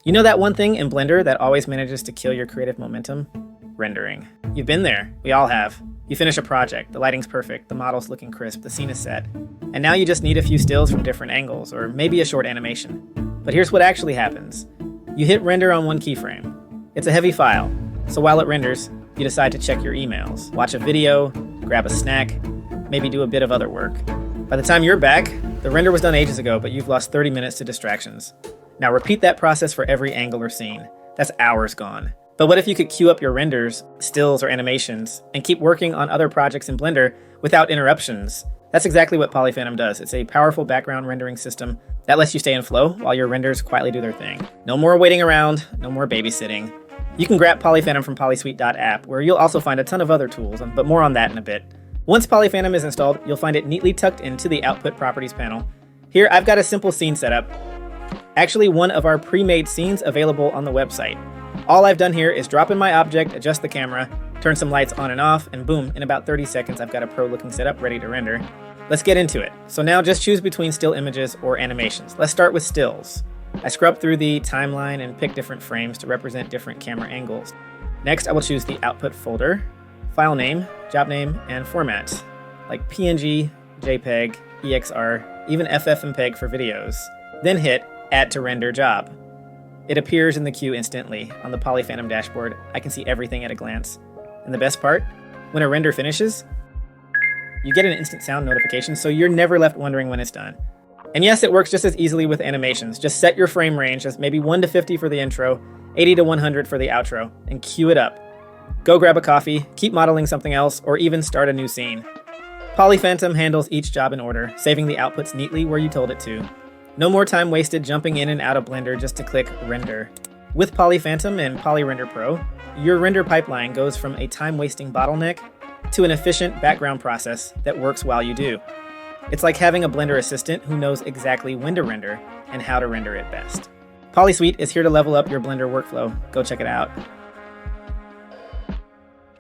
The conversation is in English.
You know that one thing in Blender that always manages to kill your creative momentum? Rendering. You've been there. We all have. You finish a project, the lighting's perfect, the model's looking crisp, the scene is set, and now you just need a few stills from different angles, or maybe a short animation. But here's what actually happens. You hit render on one keyframe. It's a heavy file, so while it renders, you decide to check your emails, watch a video, grab a snack, maybe do a bit of other work. By the time you're back, the render was done ages ago, but you've lost 30 minutes to distractions. Now repeat that process for every angle or scene. That's hours gone. But what if you could queue up your renders, stills, or animations, and keep working on other projects in Blender without interruptions? That's exactly what PolyPhantom does. It's a powerful background rendering system that lets you stay in flow while your renders quietly do their thing. No more waiting around, no more babysitting. You can grab PolyPhantom from PolySuite.app, where you'll also find a ton of other tools, but more on that in a bit. Once PolyPhantom is installed, you'll find it neatly tucked into the Output Properties panel. Here, I've got a simple scene setup. Actually, one of our pre-made scenes available on the website. All I've done here is drop in my object, adjust the camera, turn some lights on and off, and boom, in about 30 seconds I've got a pro-looking setup ready to render. Let's get into it. So now just choose between still images or animations. Let's start with stills. I scrub through the timeline and pick different frames to represent different camera angles. Next, I will choose the output folder, file name, job name, and format, like PNG, JPEG, EXR, even FFmpeg for videos. Then hit Add to Render Job. It appears in the queue instantly. On the PolyPhantom dashboard, I can see everything at a glance. And the best part? When a render finishes, you get an instant sound notification, so you're never left wondering when it's done. And yes, it works just as easily with animations. Just set your frame range as maybe 1 to 50 for the intro, 80 to 100 for the outro, and cue it up. Go grab a coffee, keep modeling something else, or even start a new scene. PolyPhantom handles each job in order, saving the outputs neatly where you told it to. No more time wasted jumping in and out of Blender just to click render. With PolyPhantom and PolyRender Pro, your render pipeline goes from a time-wasting bottleneck to an efficient background process that works while you do. It's like having a Blender assistant who knows exactly when to render and how to render it best. PolySuite is here to level up your Blender workflow. Go check it out.